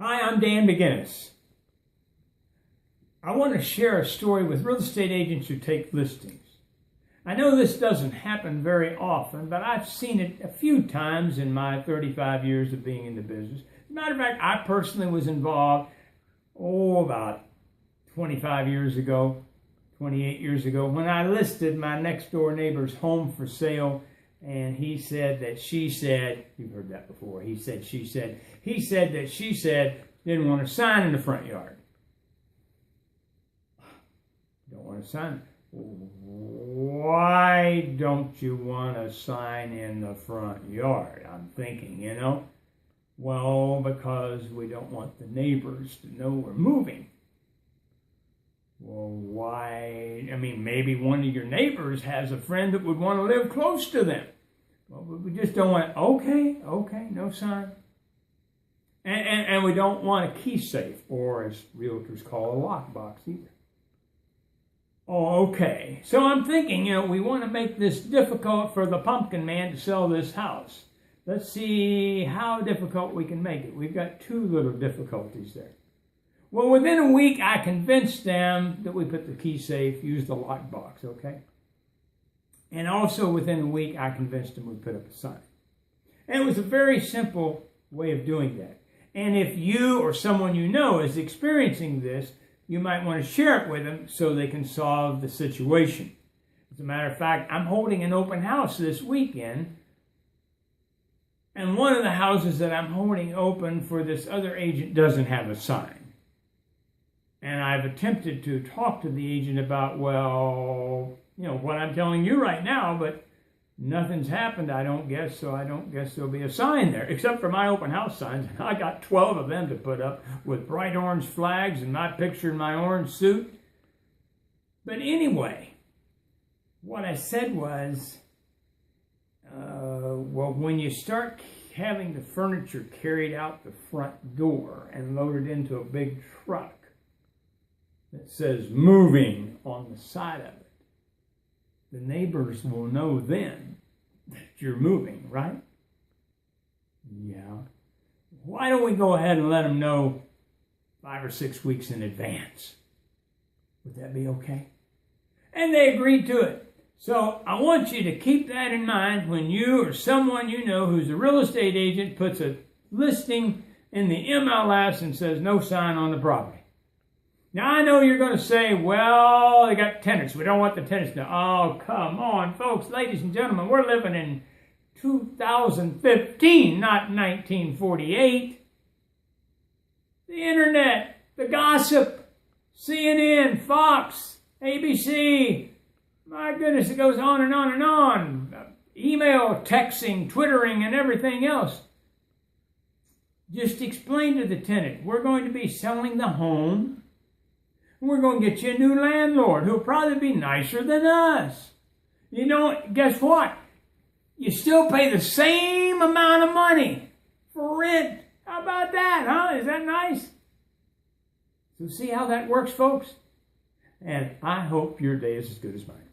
Hi, I'm Dee McGinnis. I want to share a story with real estate agents who take listings. I know this doesn't happen very often, but I've seen it a few times in my 35 years of being in the business. As a matter of fact, I personally was involved, about 25 years ago, 28 years ago, when I listed my next door neighbor's home for sale. And he said that she said, you've heard that before, he said, she said, he said that she said didn't want a sign in the front yard. Don't want a sign. Why don't you want a sign in the front yard? I'm thinking, Well, because we don't want the neighbors to know we're moving. Well, why? I mean, maybe one of your neighbors has a friend that would want to live close to them. Well, we just don't want, okay, no sign. And we don't want a key safe, or as realtors call a lockbox either. Oh, okay. So I'm thinking, we want to make this difficult for the pumpkin man to sell this house. Let's see how difficult we can make it. We've got two little difficulties there. Well, within a week, I convinced them that we put the key safe, use the lockbox, okay? And also within a week, I convinced them we put up a sign. And it was a very simple way of doing that. And if you or someone you know is experiencing this, you might want to share it with them so they can solve the situation. As a matter of fact, I'm holding an open house this weekend. And one of the houses that I'm holding open for this other agent doesn't have a sign. And I've attempted to talk to the agent about, what I'm telling you right now, but nothing's happened, I don't guess, so I don't guess there'll be a sign there, except for my open house signs. I got 12 of them to put up with bright orange flags and my picture in my orange suit. But anyway, what I said was, when you start having the furniture carried out the front door and loaded into a big truck that says moving on the side of it, the neighbors will know then that you're moving, right? Yeah. Why don't we go ahead and let them know 5 or 6 weeks in advance? Would that be okay? And they agreed to it. So I want you to keep that in mind when you or someone you know who's a real estate agent puts a listing in the MLS and says no sign on the property. Now, I know you're going to say, well, they got tenants. We don't want the tenants to. Oh, come on, folks, ladies and gentlemen. We're living in 2015, not 1948. The internet, the gossip, CNN, Fox, ABC. My goodness, it goes on and on and on. Email, texting, Twittering, and everything else. Just explain to the tenant, we're going to be selling the home. We're going to get you a new landlord who'll probably be nicer than us. Guess what? You still pay the same amount of money for rent. How about that, huh? Is that nice? So see how that works, folks? And I hope your day is as good as mine.